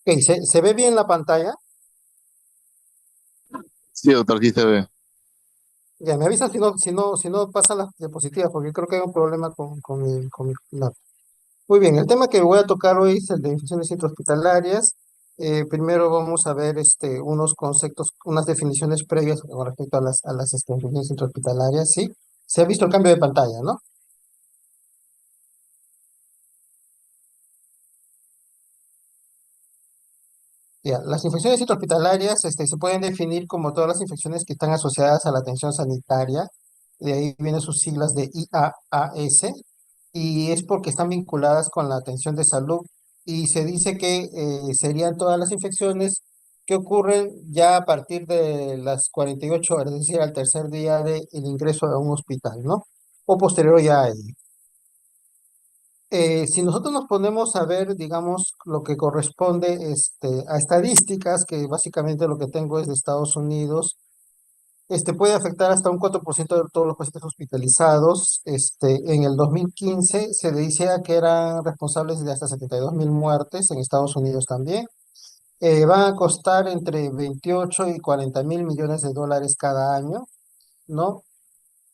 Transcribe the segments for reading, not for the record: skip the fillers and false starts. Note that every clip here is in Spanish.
Ok, ¿se ve bien la pantalla? Sí, doctor, sí se ve. Ya, me avisas si no pasa las diapositivas, porque creo que hay un problema con mi laptop. Muy bien, el tema que voy a tocar hoy es el de infecciones intrahospitalarias. Primero vamos a ver unos conceptos, unas definiciones previas con respecto a las infecciones intrahospitalarias, ¿sí? Se ha visto el cambio de pantalla, ¿no? Ya, las infecciones intrahospitalarias se pueden definir como todas las infecciones que están asociadas a la atención sanitaria. De ahí vienen sus siglas de IAAS, y es porque están vinculadas con la atención de salud. Y se dice que serían todas las infecciones que ocurren ya a partir de las 48 horas, es decir, al tercer día del ingreso a un hospital, ¿no? O posterior ya a ello. Si nosotros nos ponemos a ver, digamos, lo que corresponde a estadísticas, que básicamente lo que tengo es de Estados Unidos, puede afectar hasta un 4% de todos los pacientes hospitalizados. En el 2015 se decía que eran responsables de hasta 72.000 muertes en Estados Unidos también. Van a costar entre 28 y 40 mil millones de dólares cada año, ¿no?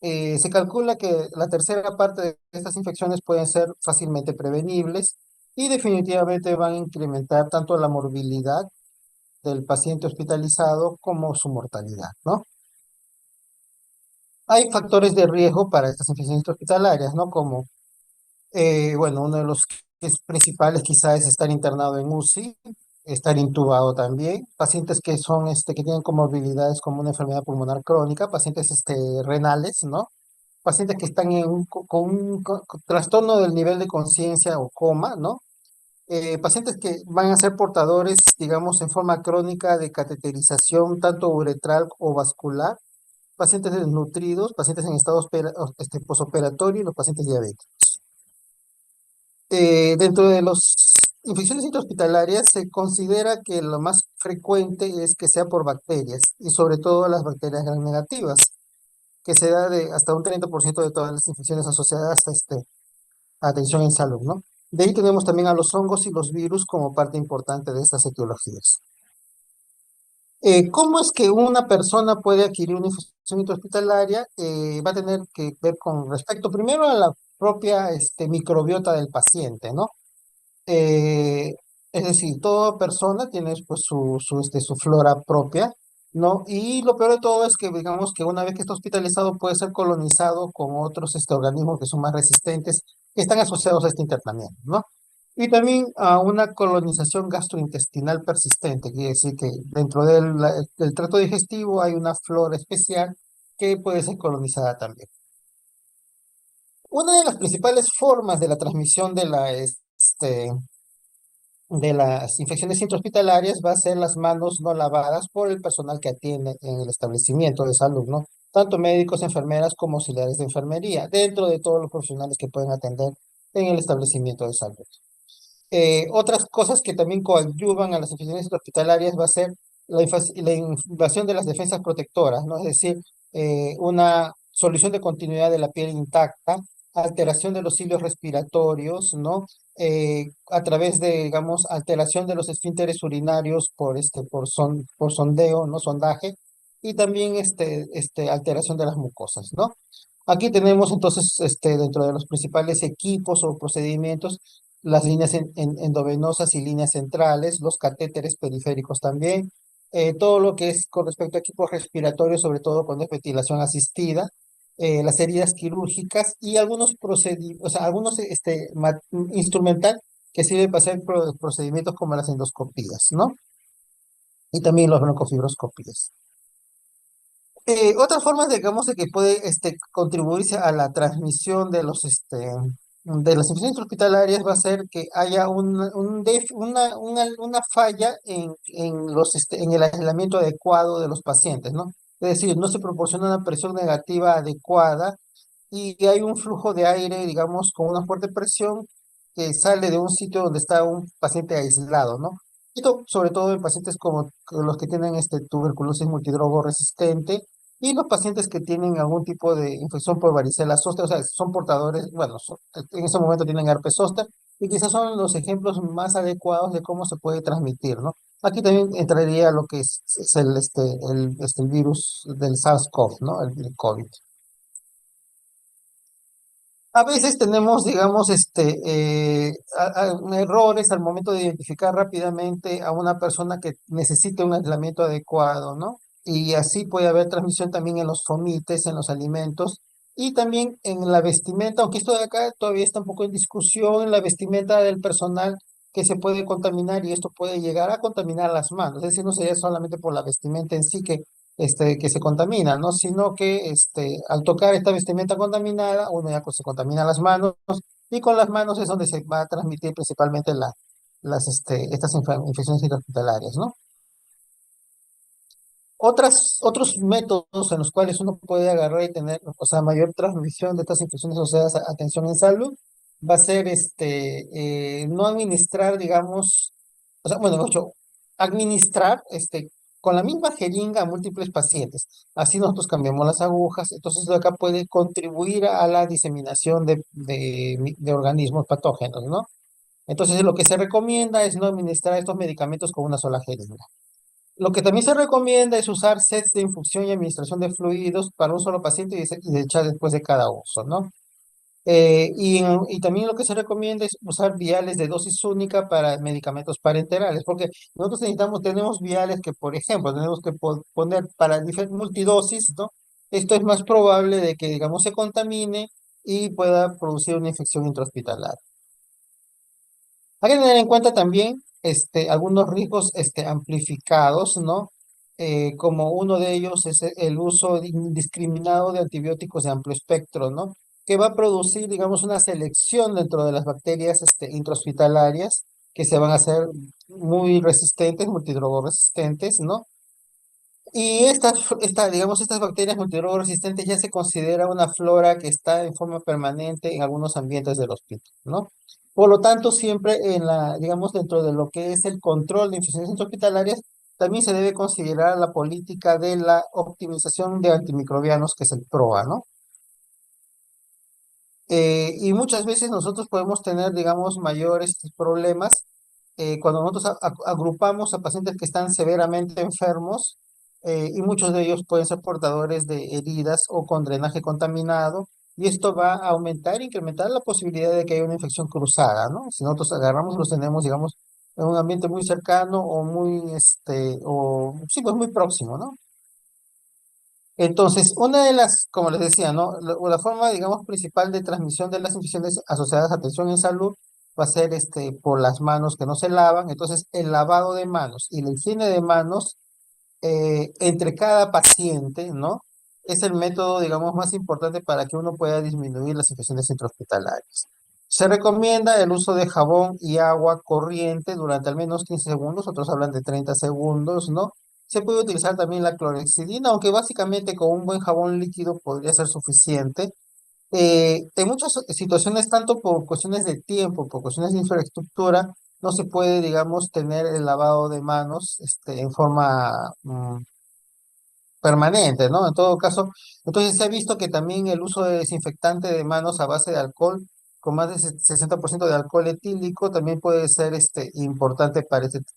Se calcula que la tercera parte de estas infecciones pueden ser fácilmente prevenibles y definitivamente van a incrementar tanto la morbilidad del paciente hospitalizado como su mortalidad, ¿no? Hay factores de riesgo para estas infecciones hospitalarias, ¿no? Como, bueno, uno de los que es principales quizás es estar internado en UCI, estar intubado también, pacientes que son, que tienen comorbilidades como una enfermedad pulmonar crónica, pacientes, renales, ¿no? Pacientes que están con un trastorno del nivel de conciencia o coma, ¿no? Pacientes que van a ser portadores, digamos, en forma crónica de cateterización, tanto uretral o vascular, pacientes desnutridos, pacientes en estado posoperatorio y los pacientes diabéticos. Dentro de las infecciones intrahospitalarias se considera que lo más frecuente es que sea por bacterias y sobre todo las bacterias gram negativas, que se da de hasta un 30% de todas las infecciones asociadas a atención en salud, ¿no? De ahí tenemos también a los hongos y los virus como parte importante de estas etiologías. ¿Cómo es que una persona puede adquirir una infección intrahospitalaria? Va a tener que ver con respecto primero a la propia microbiota del paciente, ¿no? Eh, es decir, toda persona tiene pues su flora propia, ¿no? Y lo peor de todo es que, digamos, que una vez que está hospitalizado puede ser colonizado con otros organismos que son más resistentes, que están asociados a este internamiento, ¿no? Y también a una colonización gastrointestinal persistente, quiere decir que dentro del tracto digestivo hay una flora especial que puede ser colonizada también. Una de las principales formas de la transmisión de las infecciones intrahospitalarias va a ser las manos no lavadas por el personal que atiende en el establecimiento de salud, ¿no? Tanto médicos, enfermeras como auxiliares de enfermería, dentro de todos los profesionales que pueden atender en el establecimiento de salud. Otras cosas que también coadyuvan a las infecciones hospitalarias va a ser la invasión de las defensas protectoras, ¿no? Es decir, una solución de continuidad de la piel intacta, alteración de los cilios respiratorios, ¿no? A través de, digamos, alteración de los esfínteres urinarios por sondeo, ¿no? Sondaje, y también alteración de las mucosas, ¿no? Aquí tenemos entonces, dentro de los principales equipos o procedimientos, las líneas endovenosas y líneas centrales, los catéteres periféricos también, todo lo que es con respecto a equipos respiratorios, sobre todo cuando es ventilación asistida, las heridas quirúrgicas y algunos procedimientos, o sea, algunos instrumental que sirve para hacer procedimientos como las endoscopías, ¿no? Y también los broncofibroscopías. Otras formas, digamos, de que puede contribuirse a la transmisión de las infecciones hospitalarias va a ser que haya una falla en el aislamiento adecuado de los pacientes, ¿no? Es decir, no se proporciona una presión negativa adecuada y hay un flujo de aire, digamos, con una fuerte presión que sale de un sitio donde está un paciente aislado, ¿no? Esto sobre todo en pacientes como los que tienen tuberculosis multidrogo resistente y los pacientes que tienen algún tipo de infección por varicela zoster, o sea, son portadores, bueno, en ese momento tienen herpes zóster y quizás son los ejemplos más adecuados de cómo se puede transmitir, ¿no? Aquí también entraría lo que es el virus del SARS-CoV, ¿no? El COVID. A veces tenemos, digamos, errores al momento de identificar rápidamente a una persona que necesite un aislamiento adecuado, ¿no? Y así puede haber transmisión también en los fomites, en los alimentos y también en la vestimenta, aunque esto de acá todavía está un poco en discusión, en la vestimenta del personal que se puede contaminar y esto puede llegar a contaminar las manos. Es decir, no sería solamente por la vestimenta en sí que se contamina, ¿no? Sino que al tocar esta vestimenta contaminada, uno ya se contamina las manos y con las manos es donde se va a transmitir principalmente estas infecciones intrahospitalarias, ¿no? Otros métodos en los cuales uno puede agarrar y tener, o sea, mayor transmisión de estas infecciones asociadas a atención en salud, va a ser no administrar, digamos, o sea, bueno, de hecho, administrar con la misma jeringa a múltiples pacientes. Así nosotros cambiamos las agujas, entonces esto de acá puede contribuir a la diseminación de organismos patógenos, ¿no? Entonces lo que se recomienda es no administrar estos medicamentos con una sola jeringa. Lo que también se recomienda es usar sets de infusión y administración de fluidos para un solo paciente y de echar después de cada uso, ¿no? Y también lo que se recomienda es usar viales de dosis única para medicamentos parenterales, porque nosotros tenemos viales que, por ejemplo, tenemos que poner para multidosis, ¿no? Esto es más probable de que, digamos, se contamine y pueda producir una infección intrahospitalaria. Hay que tener en cuenta también algunos riesgos amplificados, ¿no? Como uno de ellos es el uso indiscriminado de antibióticos de amplio espectro, ¿no? Que va a producir, digamos, una selección dentro de las bacterias intrahospitalarias que se van a hacer muy resistentes, multidrogoresistentes, ¿no? Y digamos, estas bacterias multidrogoresistentes ya se considera una flora que está en forma permanente en algunos ambientes del hospital, ¿no? Por lo tanto, siempre digamos, dentro de lo que es el control de infecciones intrahospitalarias, también se debe considerar la política de la optimización de antimicrobianos, que es el PROA, ¿no? Y muchas veces nosotros podemos tener, digamos, mayores problemas cuando nosotros agrupamos a pacientes que están severamente enfermos, y muchos de ellos pueden ser portadores de heridas o con drenaje contaminado, y esto va a aumentar, incrementar la posibilidad de que haya una infección cruzada, ¿no? Si nosotros agarramos y los tenemos, digamos, en un ambiente muy cercano o sí, pues muy próximo, ¿no? Entonces, una de las, como les decía, ¿no? La forma, digamos, principal de transmisión de las infecciones asociadas a atención en salud va a ser por las manos que no se lavan. Entonces, el lavado de manos y la higiene de manos entre cada paciente, ¿no? Es el método, digamos, más importante para que uno pueda disminuir las infecciones intrahospitalarias. Se recomienda el uso de jabón y agua corriente durante al menos 15 segundos, otros hablan de 30 segundos, ¿no? Se puede utilizar también la clorexidina, aunque básicamente con un buen jabón líquido podría ser suficiente. En muchas situaciones, tanto por cuestiones de tiempo, por cuestiones de infraestructura, no se puede, digamos, tener el lavado de manos en forma permanente, ¿no? En todo caso, entonces se ha visto que también el uso de desinfectante de manos a base de alcohol, con más de 60% de alcohol etílico, también puede ser importante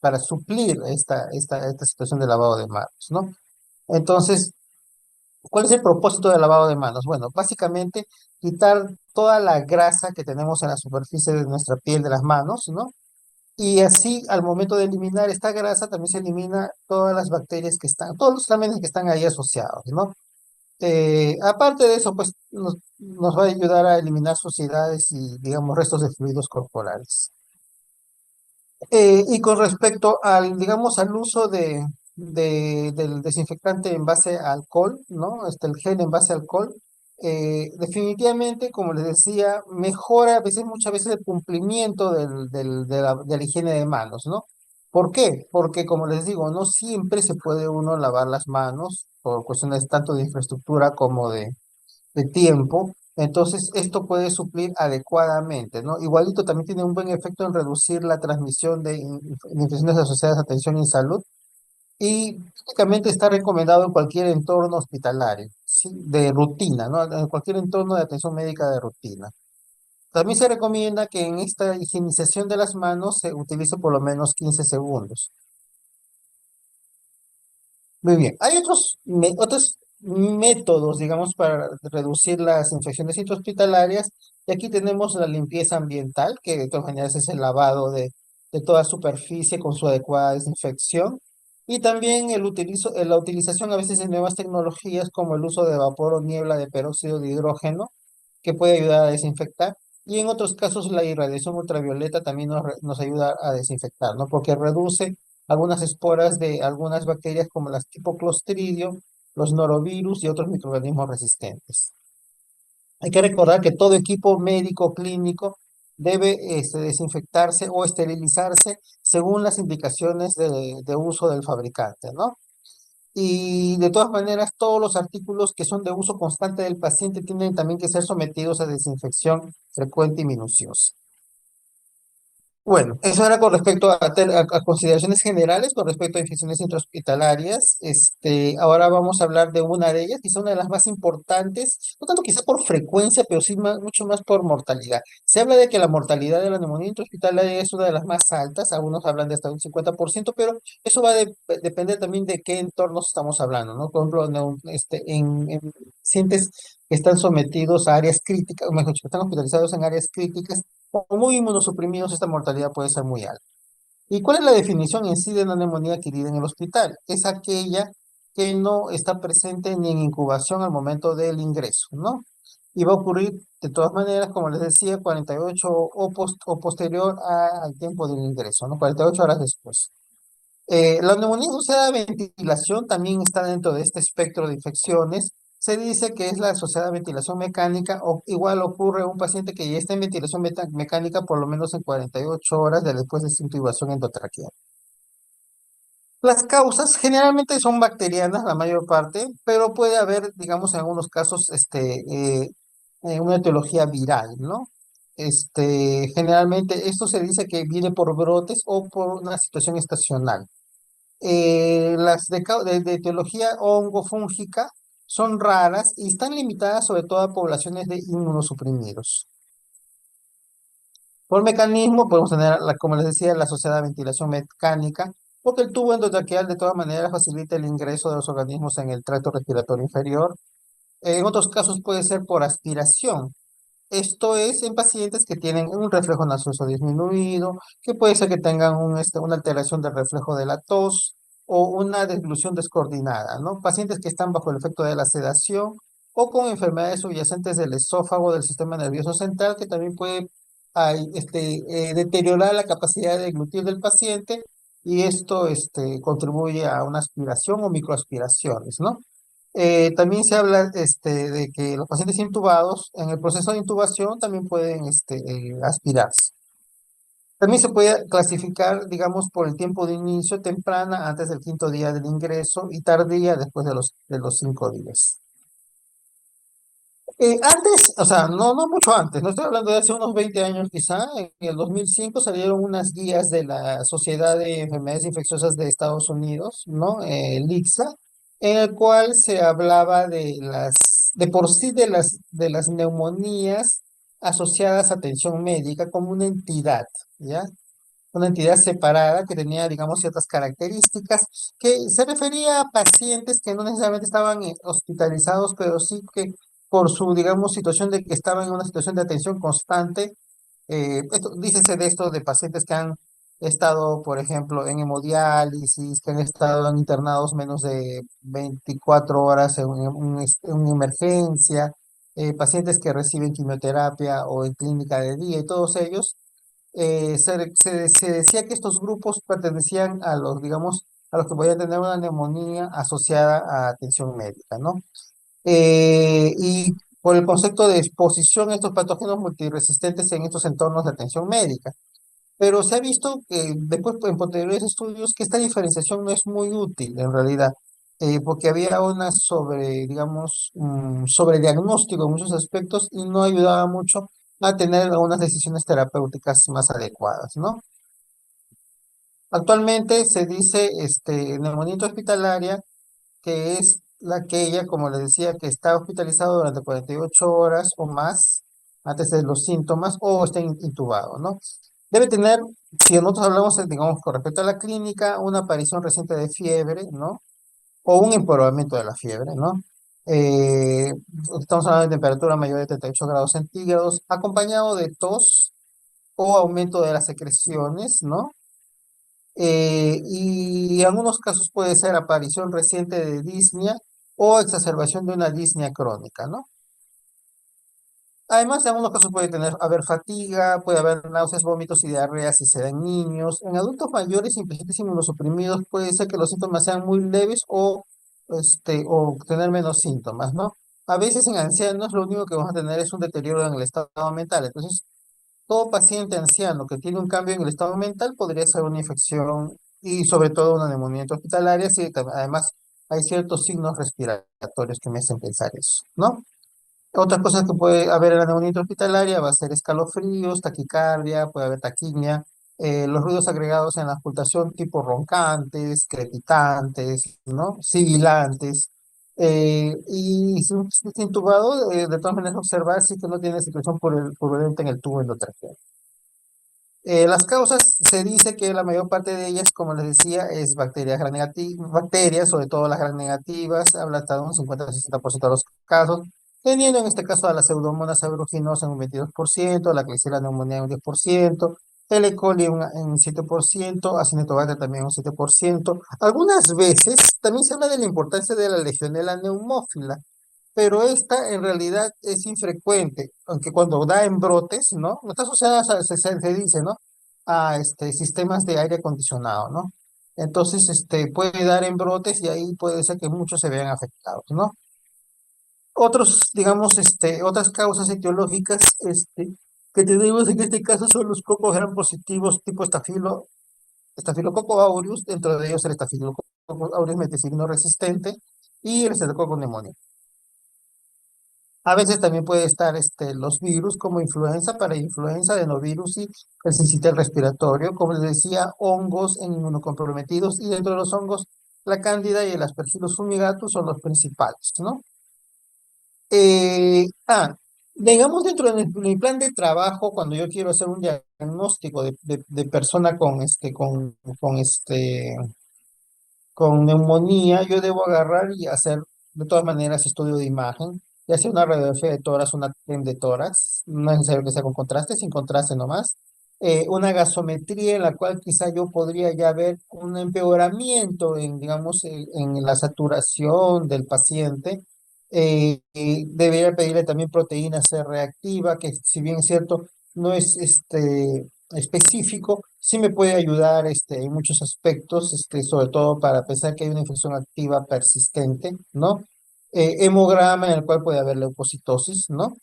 para suplir esta situación de lavado de manos, ¿no? Entonces, ¿cuál es el propósito del lavado de manos? Bueno, básicamente quitar toda la grasa que tenemos en la superficie de nuestra piel de las manos, ¿no? Y así, al momento de eliminar esta grasa, también se elimina todas las bacterias que están, todos los gérmenes que están ahí asociados, ¿no? Aparte de eso, pues nos va a ayudar a eliminar suciedades y, digamos, restos de fluidos corporales. Y con respecto digamos, al uso del desinfectante en base a alcohol, ¿no? El gel en base a alcohol, definitivamente, como les decía, mejora muchas veces el cumplimiento de la higiene de manos, ¿no? ¿Por qué? Porque, como les digo, no siempre se puede uno lavar las manos por cuestiones tanto de infraestructura como de tiempo, entonces esto puede suplir adecuadamente, ¿no? Igualito también tiene un buen efecto en reducir la transmisión de infecciones asociadas a atención en salud y prácticamente está recomendado en cualquier entorno hospitalario, ¿sí? De rutina, ¿no? En cualquier entorno de atención médica de rutina. También se recomienda que en esta higienización de las manos se utilice por lo menos 15 segundos. Muy bien. Hay otros métodos, digamos, para reducir las infecciones intrahospitalarias. Y aquí tenemos la limpieza ambiental, que de todas maneras es el lavado de toda superficie con su adecuada desinfección. Y también la utilización a veces de nuevas tecnologías como el uso de vapor o niebla de peróxido de hidrógeno, que puede ayudar a desinfectar. Y en otros casos la irradiación ultravioleta también nos ayuda a desinfectar, ¿no? Porque reduce algunas esporas de algunas bacterias como las tipo Clostridium, los norovirus y otros microorganismos resistentes. Hay que recordar que todo equipo médico clínico debe desinfectarse o esterilizarse según las indicaciones de uso del fabricante, ¿no? Y de todas maneras, todos los artículos que son de uso constante del paciente tienen también que ser sometidos a desinfección frecuente y minuciosa. Bueno, eso era con respecto a consideraciones generales con respecto a infecciones intrahospitalarias. Ahora vamos a hablar de una de ellas, quizá una de las más importantes, no tanto quizá por frecuencia, pero sí mucho más por mortalidad. Se habla de que la mortalidad de la neumonía intrahospitalaria es una de las más altas, algunos hablan de hasta un 50%, pero eso va a depender también de qué entornos estamos hablando, ¿no? Por ejemplo, en pacientes que están sometidos a áreas críticas, o mejor dicho, que están hospitalizados en áreas críticas, o muy inmunosuprimidos, esta mortalidad puede ser muy alta. ¿Y cuál es la definición en sí de una neumonía adquirida en el hospital? Es aquella que no está presente ni en incubación al momento del ingreso, ¿no? Y va a ocurrir de todas maneras, como les decía, 48 o posterior al tiempo del ingreso, ¿no? 48 horas después. La neumonía asociada a ventilación también está dentro de este espectro de infecciones. Se dice que es la asociada a ventilación mecánica o igual ocurre a un paciente que ya está en ventilación mecánica por lo menos en 48 horas después de su intubación endotraqueal. Las causas generalmente son bacterianas, la mayor parte, pero puede haber, digamos, en algunos casos, una etiología viral, ¿no? Generalmente esto se dice que viene por brotes o por una situación estacional. Las de etiología hongofúngica son raras y están limitadas sobre todo a poblaciones de inmunosuprimidos. Por mecanismo podemos tener, como les decía, la asociada a ventilación mecánica, porque el tubo endotraqueal de todas maneras facilita el ingreso de los organismos en el tracto respiratorio inferior. En otros casos puede ser por aspiración. Esto es en pacientes que tienen un reflejo nasoso disminuido, que puede ser que tengan una alteración del reflejo de la tos o una deglución descoordinada, ¿no? Pacientes que están bajo el efecto de la sedación o con enfermedades subyacentes del esófago, del sistema nervioso central, que también puede deteriorar la capacidad de deglutir del paciente y esto contribuye a una aspiración o microaspiraciones, ¿no? También se habla de que los pacientes intubados, en el proceso de intubación, también pueden aspirarse. También se puede clasificar, digamos, por el tiempo de inicio temprana, antes del quinto día del ingreso, y tardía después de los 5 días. Antes, o sea, no mucho antes, no estoy hablando de hace unos 20 años quizá, en el 2005 salieron unas guías de la Sociedad de Enfermedades Infecciosas de Estados Unidos, ¿no? LICSA, en el cual se hablaba de por sí de las neumonías asociadas a atención médica como una entidad, ¿ya? Una entidad separada que tenía, digamos, ciertas características, que se refería a pacientes que no necesariamente estaban hospitalizados, pero sí que por su, digamos, situación de que estaban en una situación de atención constante, dícese de esto de pacientes que han estado, por ejemplo, en hemodiálisis, que han estado internados menos de 24 horas en una emergencia, pacientes que reciben quimioterapia o en clínica de día, y todos ellos se decía que estos grupos pertenecían a los, digamos, a los que podían tener una neumonía asociada a atención médica, ¿no? Y por el concepto de exposición a estos patógenos multiresistentes en estos entornos de atención médica. Pero se ha visto que después, en posteriores estudios, que esta diferenciación no es muy útil en realidad, porque había una digamos, sobrediagnóstico en muchos aspectos y no ayudaba mucho a tener algunas decisiones terapéuticas más adecuadas, ¿no? Actualmente se dice neumonía hospitalaria, que es aquella, como les decía, que está hospitalizado durante 48 horas o más antes de los síntomas o esté intubado, ¿no? Debe tener, si nosotros hablamos, digamos, con respecto a la clínica, una aparición reciente de fiebre, ¿no? O un empeoramiento de la fiebre, ¿no? Eh, Estamos hablando de temperatura mayor de 38 grados centígrados, acompañado de tos o aumento de las secreciones, ¿no? Y en algunos casos puede ser aparición reciente de disnea o exacerbación de una disnea crónica, ¿no? Además, en algunos casos puede haber fatiga, puede haber náuseas, vómitos y diarrea si se da en niños. En adultos mayores y pacientes inmunosuprimidos puede ser que los síntomas sean muy leves o tener menos síntomas, ¿no? A veces en ancianos lo único que vamos a tener es un deterioro en el estado mental. Entonces, todo paciente anciano que tiene un cambio en el estado mental podría ser una infección y sobre todo una neumonía hospitalaria, si además hay ciertos signos respiratorios que me hacen pensar eso, ¿no? Otras cosas que puede haber en la neumonía hospitalaria va a ser escalofríos, taquicardia, puede haber taquimia, los ruidos agregados en la auscultación tipo roncantes, crepitantes, ¿no? Sibilantes. Y si está intubado, de todas maneras observar si que no tiene secreción purulenta en el tubo endotraqueal. Las causas, se dice que la mayor parte de ellas, como les decía, es bacterias gram negativas, bacterias, sobre todo las gram negativas, habla hasta de un 50-60% de los casos, teniendo en este caso a la Pseudomonas aeruginosa en un 22%, la Klebsiella pneumoniae en un 10%, el E. coli en un 7%, Acinetobacter también un 7%. Algunas veces también se habla de la importancia de la Legionella neumófila, pero esta en realidad es infrecuente, aunque cuando da en brotes, ¿no? No está asociada, se dice, ¿no? A sistemas de aire acondicionado, ¿no? Entonces, puede dar en brotes y ahí puede ser que muchos se vean afectados, ¿no? Otros, digamos, otras causas etiológicas, que tenemos en este caso son los cocos gram positivos tipo Staphylococcus aureus, dentro de ellos el Staphylococcus aureus meticilino resistente y el Staphylococcus pneumoniae. A veces también puede estar los virus como influenza, para influenza, adenovirus y el sincicial respiratorio, como les decía, hongos en inmunocomprometidos y dentro de los hongos la cándida y el aspergillus fumigatus son los principales, ¿no? Eh, ah, digamos dentro de mi plan de trabajo, cuando yo quiero hacer un diagnóstico de persona con neumonía, yo debo agarrar y hacer de todas maneras estudio de imagen, ya sea una radiografía de tórax, una TEM de tórax, no es necesario que sea con contraste, sin contraste nomás, una gasometría en la cual quizá yo podría ya ver un empeoramiento en, digamos, en la saturación del paciente. Debería pedirle también proteína C reactiva, que si bien es cierto, no es específico, sí me puede ayudar en muchos aspectos, sobre todo para pensar que hay una infección activa persistente, ¿no? Hemograma en el cual puede haber leucocitosis, ¿no?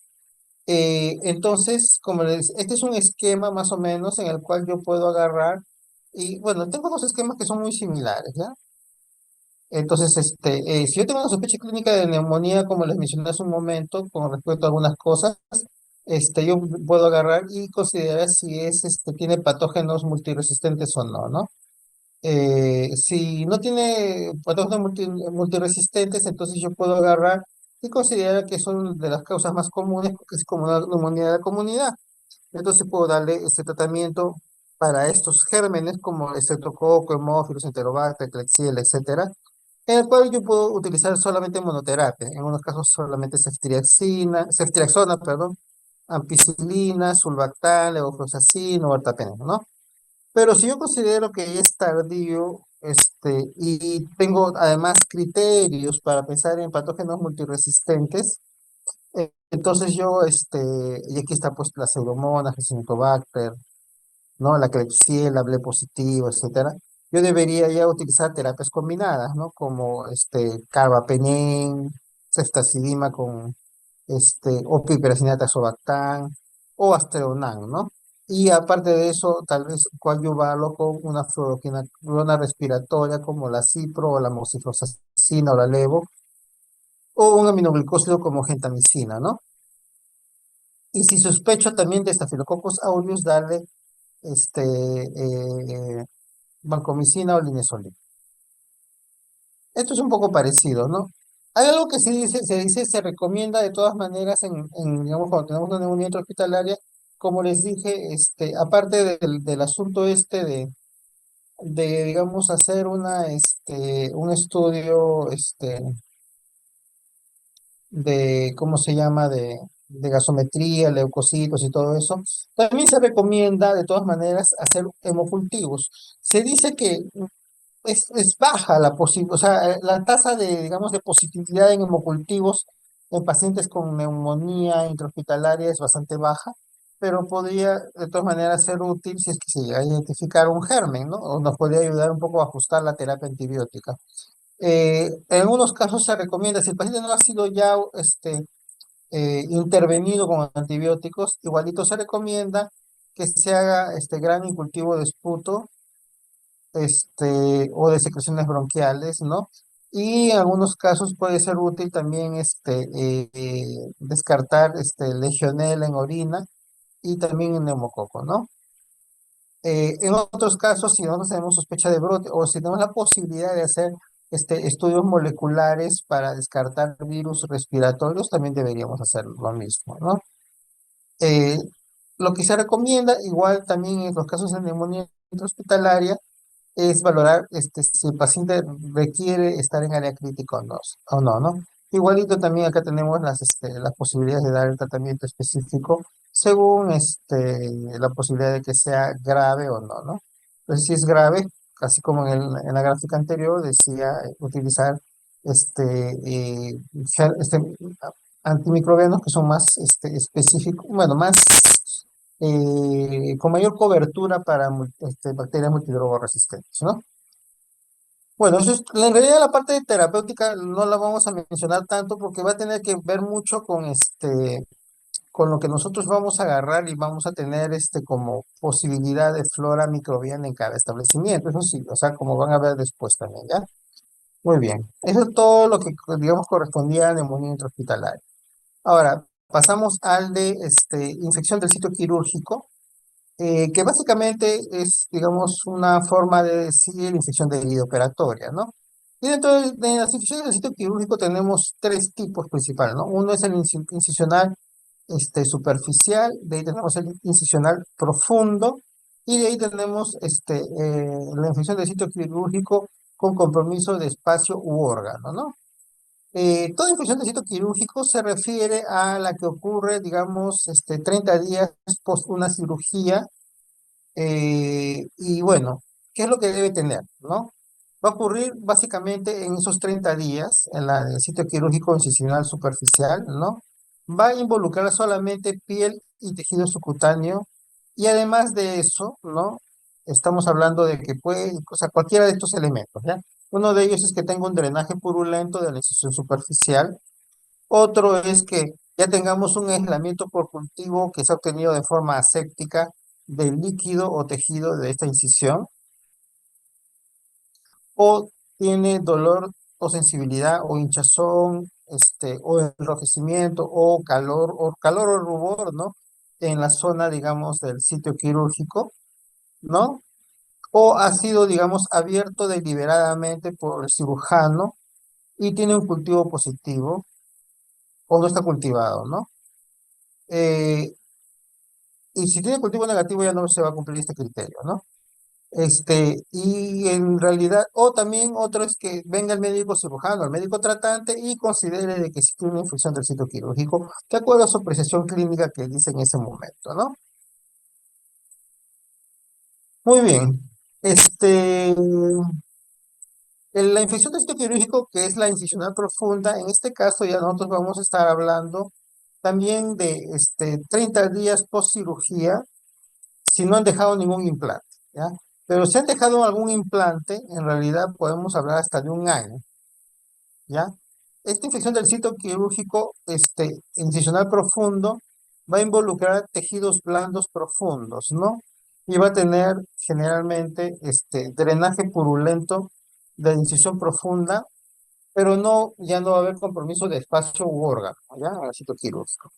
Entonces, como les, este es un esquema más o menos en el cual yo puedo agarrar, y bueno, tengo dos esquemas que son muy similares, ¿ya? Entonces, si yo tengo una sospecha clínica de neumonía, como les mencioné hace un momento, con respecto a algunas cosas, yo puedo agarrar y considerar si tiene patógenos multiresistentes o no, ¿no? Si no tiene patógenos multiresistentes, entonces yo puedo agarrar y considerar que son de las causas más comunes, porque es como una neumonía de la comunidad. Entonces puedo darle este tratamiento para estos gérmenes como Streptococcus, Haemophilus, Enterobacter, Klebsiella, etcétera, en el cual yo puedo utilizar solamente monoterapia, en unos casos solamente ceftriaxona, perdón, ampicilina, sulbactam, levofloxacin o artapena, ¿no? Pero si yo considero que ya es tardío, y tengo además criterios para pensar en patógenos multiresistentes, entonces y aquí está pues la Pseudomonas, Acinetobacter, ¿no? La Klebsiella, B positivo, etcétera. Yo debería ya utilizar terapias combinadas, ¿no? Como carbapenem, ceftazidima con o piperacinato azobactam o Asteronan, ¿no? Y aparte de eso, tal vez coadyuvarlo con una fluoroquinolona respiratoria como la cipro o la moxifloxacina o la levo, o un aminoglicósido como gentamicina, ¿no? Y si sospecho también de Staphylococcus aureus, darle vancomicina o linezolid. Esto es un poco parecido, ¿no? Hay algo que se recomienda de todas maneras digamos, cuando tenemos una neumonía intrahospitalaria, como les dije, aparte del asunto digamos, hacer un estudio, ¿cómo se llama? De gasometría, leucocitos y todo eso. También se recomienda, de todas maneras, hacer hemocultivos. Se dice que es baja o sea, la tasa digamos, de positividad en hemocultivos en pacientes con neumonía intrahospitalaria es bastante baja, pero podría de todas maneras ser útil si es que se llega a identificar un germen, ¿no? O nos podría ayudar un poco a ajustar la terapia antibiótica. En algunos casos se recomienda, si el paciente no ha sido ya intervenido con antibióticos, igualito se recomienda que se haga este gran cultivo de esputo o de secreciones bronquiales, ¿no? Y en algunos casos puede ser útil también descartar legionela en orina y también en neumococo, ¿no? En otros casos, si no tenemos sospecha de brote o si tenemos la posibilidad de hacer estudios moleculares para descartar virus respiratorios, también deberíamos hacer lo mismo, ¿no? Eh, lo que se recomienda, igual también en los casos de neumonía intrahospitalaria, es valorar si el paciente requiere estar en área crítica o no, ¿no? Igualito también acá tenemos las posibilidades de dar el tratamiento específico según la posibilidad de que sea grave o no, ¿no? Entonces, si es grave, así como en la gráfica anterior, decía utilizar antimicrobianos que son más específicos, bueno, más con mayor cobertura para bacterias multidrogo resistentes, ¿no? Bueno, en realidad la parte terapéutica no la vamos a mencionar tanto porque va a tener que ver mucho con lo que nosotros vamos a agarrar y vamos a tener como posibilidad de flora microbiana en cada establecimiento. Eso sí, o sea, como van a ver después también, ¿ya? Muy bien. Eso es todo lo que, digamos, correspondía a neumonía intrahospitalaria. Ahora, pasamos al de infección del sitio quirúrgico, que básicamente es, digamos, una forma de decir infección de herida operatoria, ¿no? Y dentro de las infecciones del sitio quirúrgico tenemos tres tipos principales, ¿no? Uno es el incisional superficial, de ahí tenemos el incisional profundo, y de ahí tenemos la infección del sitio quirúrgico con compromiso de espacio u órgano, ¿no? Toda infección de sitio quirúrgico se refiere a la que ocurre, digamos, 30 días post una cirugía y bueno, ¿qué es lo que debe tener, no? Va a ocurrir básicamente en esos 30 días, en el sitio quirúrgico incisional superficial, ¿no? Va a involucrar solamente piel y tejido subcutáneo, y además de eso, ¿no? Estamos hablando de que puede, o sea, cualquiera de estos elementos, ¿ya? Uno de ellos es que tenga un drenaje purulento de la incisión superficial, otro es que ya tengamos un aislamiento por cultivo que se ha obtenido de forma aséptica del líquido o tejido de esta incisión, o tiene dolor o sensibilidad o hinchazón, o enrojecimiento o calor o rubor, ¿no? En la zona, digamos, del sitio quirúrgico, ¿no? O ha sido, digamos, abierto deliberadamente por el cirujano y tiene un cultivo positivo o no está cultivado, ¿no? Eh, y si tiene cultivo negativo ya no se va a cumplir este criterio, ¿no? Y en realidad, o también otro es que venga el médico cirujano, el médico tratante y considere de que si tiene una infección del sitio quirúrgico, de acuerdo a su apreciación clínica que dice en ese momento, ¿no? Muy bien. La infección del sitio quirúrgico, que es la incisional profunda, en este caso ya nosotros vamos a estar hablando también de 30 días post cirugía si no han dejado ningún implante, ¿ya? Pero si han dejado algún implante, en realidad podemos hablar hasta de un año, ¿ya? Esta infección del sitio quirúrgico, incisional profundo, va a involucrar tejidos blandos profundos, ¿no? Y va a tener generalmente drenaje purulento de incisión profunda, pero no, ya no va a haber compromiso de espacio u órgano, ¿ya? Al sitio quirúrgico.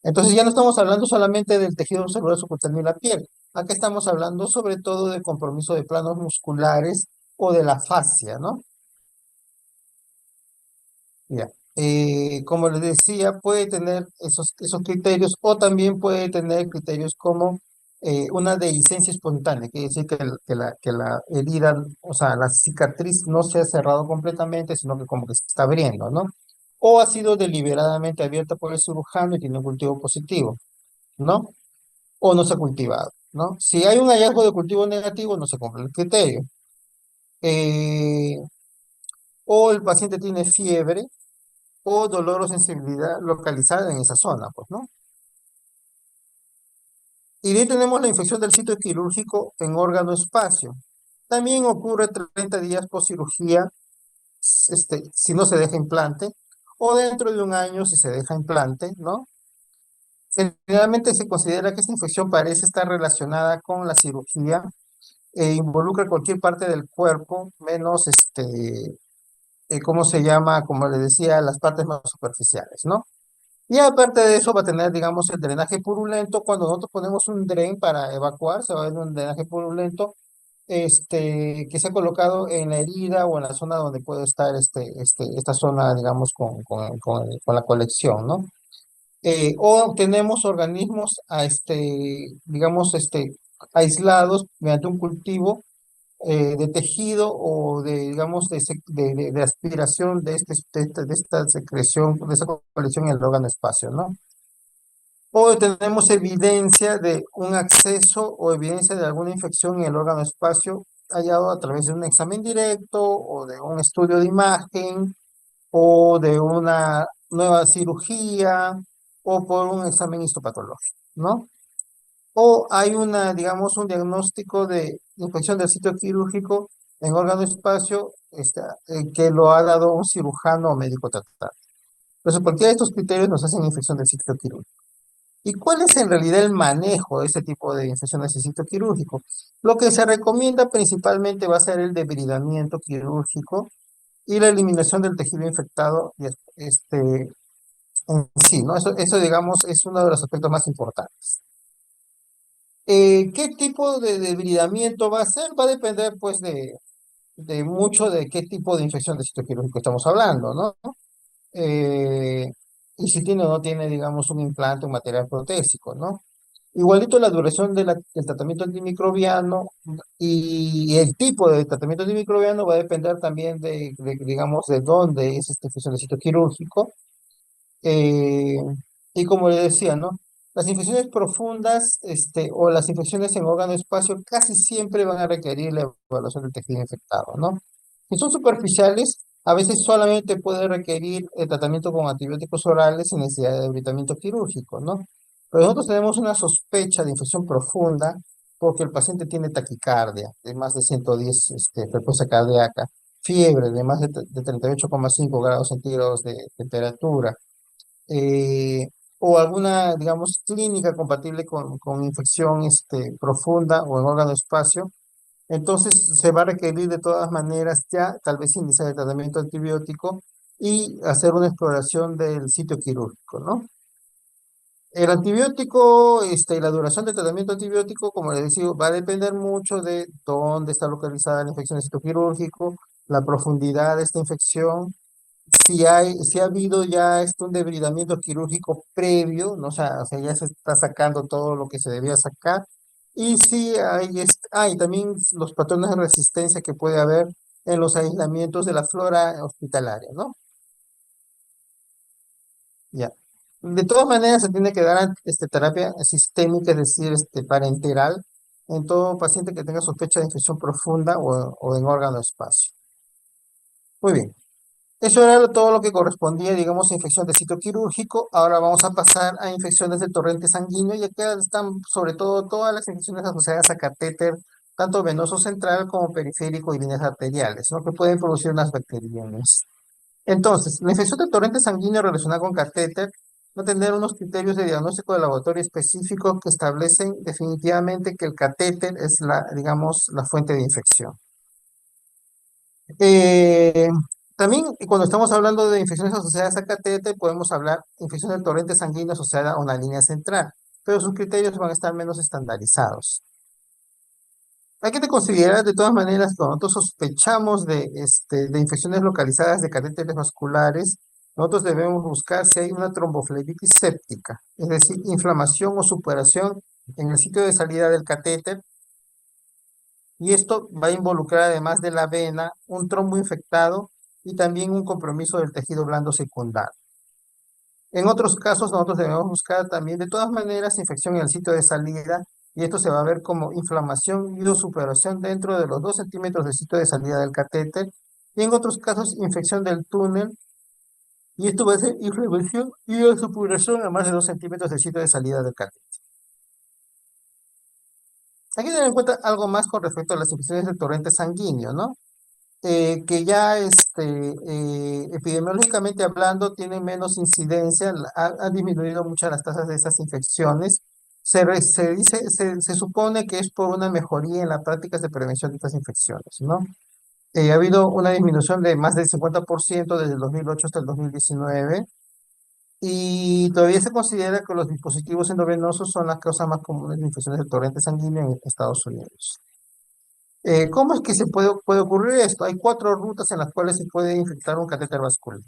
Entonces ya no estamos hablando solamente del tejido celular subcutáneo y la piel. Acá estamos hablando sobre todo de compromiso de planos musculares o de la fascia, ¿no? Ya. Como les decía, puede tener esos criterios o también puede tener criterios como una dehiscencia espontánea, quiere decir que la herida, o sea, la cicatriz no se ha cerrado completamente, sino que como que se está abriendo, ¿no? O ha sido deliberadamente abierta por el cirujano y tiene un cultivo positivo, ¿no? O no se ha cultivado, ¿no? Si hay un hallazgo de cultivo negativo, no se cumple el criterio. Eh, o el paciente tiene fiebre o dolor o sensibilidad localizada en esa zona, pues, ¿no? Y de ahí tenemos la infección del sitio quirúrgico en órgano espacio. También ocurre 30 días post cirugía, si no se deja implante, o dentro de un año si se deja implante, ¿no? Generalmente se considera que esta infección parece estar relacionada con la cirugía e involucra cualquier parte del cuerpo, menos, ¿cómo se llama? Como le decía, las partes más superficiales, ¿no? Y aparte de eso va a tener, digamos, el drenaje purulento. Cuando nosotros ponemos un dren para evacuar, se va a ver un drenaje purulento que se ha colocado en la herida o en la zona donde puede estar esta zona, digamos, con la colección, ¿no? O tenemos organismos, digamos, aislados mediante un cultivo de tejido o de, digamos, de aspiración de esta secreción, de esa colección en el órgano espacio, ¿no? O tenemos evidencia de un acceso o evidencia de alguna infección en el órgano espacio hallado a través de un examen directo o de un estudio de imagen o de una nueva cirugía o por un examen histopatológico, ¿no? O hay digamos, un diagnóstico de infección del sitio quirúrgico en órgano espacio que lo ha dado un cirujano o médico tratante. Entonces, cualquiera de estos criterios nos hacen infección del sitio quirúrgico. ¿Y cuál es en realidad el manejo de este tipo de infecciones de sitio quirúrgico? Lo que se recomienda principalmente va a ser el debridamiento quirúrgico y la eliminación del tejido infectado en sí, ¿no? Eso, digamos, es uno de los aspectos más importantes. ¿Qué tipo de debridamiento va a ser? Va a depender, pues, de mucho de qué tipo de infección de sitio quirúrgico estamos hablando, ¿no? Eh, y si tiene o no tiene, digamos, un implante, un material protésico, ¿no? Igualito la duración del tratamiento antimicrobiano y el tipo de tratamiento antimicrobiano va a depender también digamos, de dónde es este sitio quirúrgico. Eh, y como le decía, ¿no? Las infecciones profundas, o las infecciones en órgano espacio casi siempre van a requerir la evaluación del tejido infectado, ¿no? Si son superficiales, a veces solamente puede requerir el tratamiento con antibióticos orales sin necesidad de debilitamiento quirúrgico, ¿no? Pero nosotros tenemos una sospecha de infección profunda porque el paciente tiene taquicardia de más de 110, frecuencia cardíaca, fiebre de más de 38,5 grados centígrados de temperatura, eh, o alguna, digamos, clínica compatible con infección profunda o en órgano espacio, entonces se va a requerir de todas maneras ya tal vez iniciar el tratamiento antibiótico y hacer una exploración del sitio quirúrgico, ¿no? El antibiótico, la duración del tratamiento antibiótico, como les decía, va a depender mucho de dónde está localizada la infección del sitio quirúrgico, la profundidad de esta infección, si ha habido ya un debridamiento quirúrgico previo, ¿no? O sea, ya se está sacando todo lo que se debía sacar, y si hay también los patrones de resistencia que puede haber en los aislamientos de la flora hospitalaria, ¿no? Ya. De todas maneras, se tiene que dar terapia sistémica, es decir, parenteral, en todo paciente que tenga sospecha de infección profunda o en órgano espacio. Muy bien. Eso era todo lo que correspondía, digamos, a infección de sitio quirúrgico. Ahora vamos a pasar a infecciones del torrente sanguíneo y acá están sobre todo todas las infecciones asociadas a catéter, tanto venoso central como periférico y líneas arteriales, ¿no? Que pueden producir unas bacterias. Entonces, la infección del torrente sanguíneo relacionada con catéter va a tener unos criterios de diagnóstico de laboratorio específicos que establecen definitivamente que el catéter es digamos, la fuente de infección. Eh, También cuando estamos hablando de infecciones asociadas a catéter, podemos hablar de infección del torrente sanguíneo asociada a una línea central, pero sus criterios van a estar menos estandarizados. Hay que considerar de todas maneras, cuando nosotros sospechamos de infecciones localizadas de catéteres vasculares, nosotros debemos buscar si hay una tromboflebitis séptica, es decir, inflamación o supuración en el sitio de salida del catéter, y esto va a involucrar además de la vena un trombo infectado y también un compromiso del tejido blando secundario. En otros casos, nosotros debemos buscar también, de todas maneras, infección en el sitio de salida, y esto se va a ver como inflamación y o superación dentro de los 2 centímetros del sitio de salida del catéter, y en otros casos, infección del túnel, y esto va a ser inflamación y o supuración a más de 2 centímetros del sitio de salida del catéter. Hay que tener en cuenta algo más con respecto a las infecciones del torrente sanguíneo, ¿no? Que ya epidemiológicamente hablando tienen menos incidencia, han disminuido mucho las tasas de esas infecciones. Se supone que es por una mejoría en las prácticas de prevención de estas infecciones, ¿no? Ha habido una disminución de más del 50% desde el 2008 hasta el 2019 y todavía se considera que los dispositivos endovenosos son las causas más comunes de infecciones del torrente sanguíneo en Estados Unidos. ¿Cómo es que puede ocurrir esto? Hay 4 rutas en las cuales se puede infectar un catéter vascular.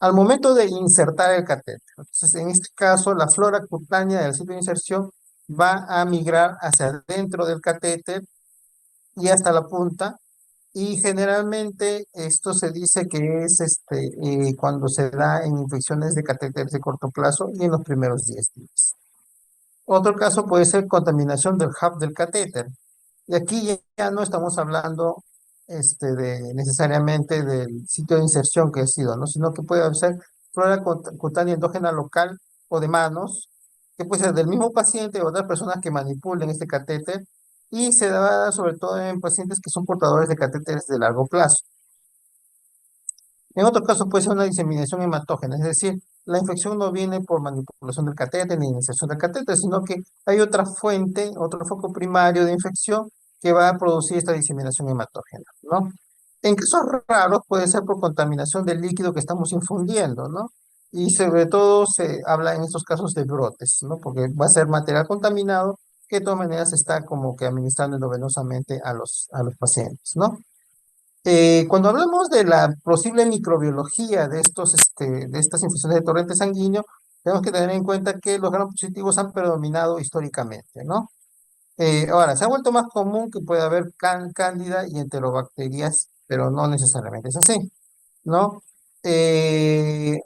Al momento de insertar el catéter, entonces en este caso la flora cutánea del sitio de inserción va a migrar hacia adentro del catéter y hasta la punta, y generalmente esto se dice que es cuando se da en infecciones de catéteres de corto plazo y en los primeros 10 días. Otro caso puede ser contaminación del hub del catéter. Y aquí ya no estamos hablando de necesariamente del sitio de inserción que ha sido, ¿no? Sino que puede ser flora cutánea endógena local o de manos, que puede ser del mismo paciente o otras personas que manipulen este catéter, y se da sobre todo en pacientes que son portadores de catéteres de largo plazo. En otro caso puede ser una diseminación hematógena, es decir, la infección no viene por manipulación del catéter ni iniciación del catéter, sino que hay otra fuente, otro foco primario de infección que va a producir esta diseminación hematógena, ¿no? En casos raros puede ser por contaminación del líquido que estamos infundiendo, ¿no? Y sobre todo se habla en estos casos de brotes, ¿no? Porque va a ser material contaminado que de todas maneras se está como que administrando endovenosamente a los pacientes, ¿no? Cuando hablamos de la posible microbiología de estas infecciones de torrente sanguíneo, tenemos que tener en cuenta que los gram positivos han predominado históricamente, ¿no? Ahora, se ha vuelto más común que pueda haber cándida y enterobacterias, pero no necesariamente es así, ¿no? Eh,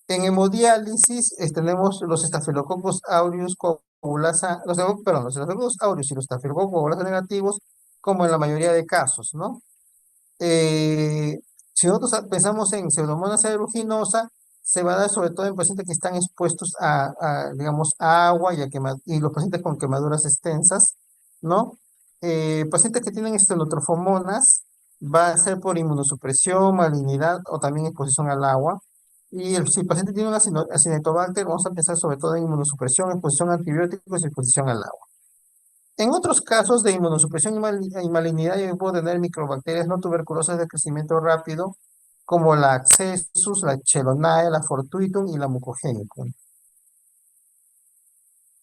en hemodiálisis tenemos los Staphylococcus aureus coagulasa, los Staphylococcus aureus y los Staphylococcus coagulasa negativos, como en la mayoría de casos, ¿no? Eh, si nosotros pensamos en Pseudomonas aeruginosa, se va a dar sobre todo en pacientes que están expuestos digamos, a agua y los pacientes con quemaduras extensas, ¿no? Pacientes que tienen estenotrofomonas, va a ser por inmunosupresión, malignidad o también exposición al agua. Y si el paciente tiene un Acinetobacter, vamos a pensar sobre todo en inmunosupresión, exposición a antibióticos y exposición al agua. En otros casos de inmunosupresión y malignidad, yo puedo tener microbacterias no tuberculosas de crecimiento rápido, como la Accessus, la Chelonae, la Fortuitum y la Mucogenium.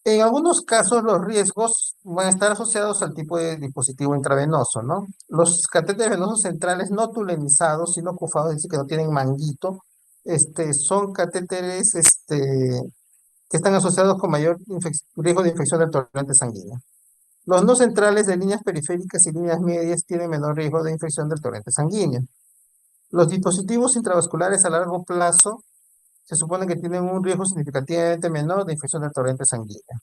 En algunos casos, los riesgos van a estar asociados al tipo de dispositivo intravenoso, ¿no? Los catéteres venosos centrales no tulenizados, sino cufados, es decir, que no tienen manguito, son catéteres que están asociados con mayor riesgo de infección del torrente sanguíneo. Los no centrales de líneas periféricas y líneas medias tienen menor riesgo de infección del torrente sanguíneo. Los dispositivos intravasculares a largo plazo se supone que tienen un riesgo significativamente menor de infección del torrente sanguíneo.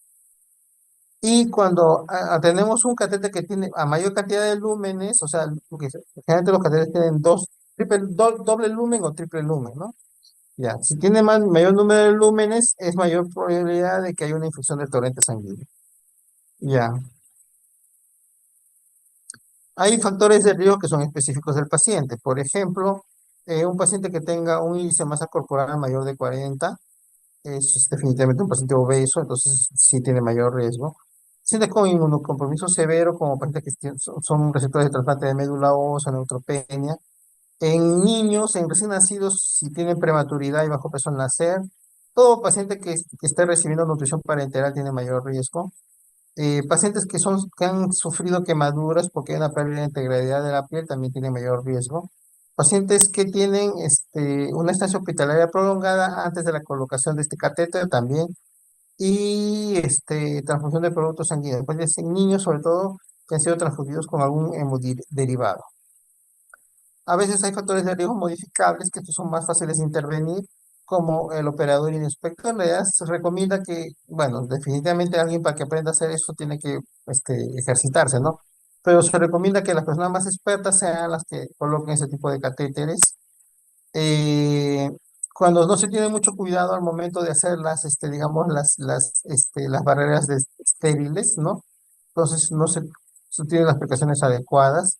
Y cuando tenemos un catéter que tiene a mayor cantidad de lúmenes, o sea, porque generalmente los catéteres tienen doble lumen o triple lumen, ¿no? Ya, si tiene mayor número de lúmenes, es mayor probabilidad de que haya una infección del torrente sanguíneo. Ya. Hay factores de riesgo que son específicos del paciente. Por ejemplo, un paciente que tenga un índice de masa corporal mayor de 40 es definitivamente un paciente obeso, entonces sí tiene mayor riesgo. Pacientes con inmunocompromiso severo, como pacientes que son receptores de trasplante de médula ósea, neutropenia. En niños, en recién nacidos, si tienen prematuridad y bajo peso al nacer. Todo paciente que esté recibiendo nutrición parenteral tiene mayor riesgo. Pacientes que han sufrido quemaduras porque hay una pérdida de integridad de la piel también tienen mayor riesgo. Pacientes que tienen una estancia hospitalaria prolongada antes de la colocación de este catéter también y transfusión de productos sanguíneos, pues en niños sobre todo que han sido transfundidos con algún hemodiderivado. A veces hay factores de riesgo modificables que estos son más fáciles de intervenir, como el operador inexperto. En realidad se recomienda que, bueno, definitivamente alguien para que aprenda a hacer eso tiene que ejercitarse, ¿no? Pero se recomienda que las personas más expertas sean las que coloquen ese tipo de catéteres. Eh, Cuando no se tiene mucho cuidado al momento de hacer digamos, las barreras estériles, ¿no? Entonces no se tienen las precauciones adecuadas.